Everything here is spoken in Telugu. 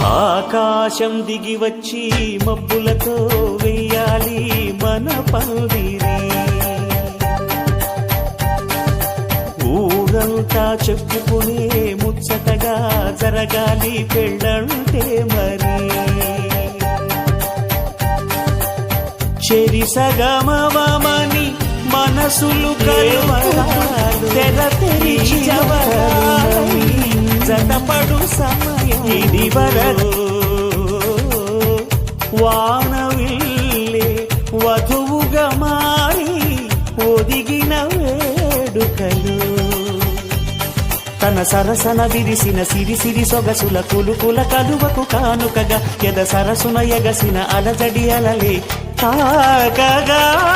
ఆకాశం దిగి వచ్చి మబ్బులతో వెయ్యాలి మన పందిరి. ఊరంతా చెప్పుకునే ముచ్చటగా జరగాలి పెళ్ళంటే మరి. చెరి సగమవమని మనసులు కలువరాలు తెర తెరిచి జతపడు సమయం ఇది వరకు. వానవిల్లే వధువుగా మారి ఒదిగిన వేడుకలు. తన సరసన విరిసిన సిరిసిరి సొగసుల కులుకుల కలువకు కానుకగా ఎద సరసున ఎగసిన అలజడి అలలే తాకగా.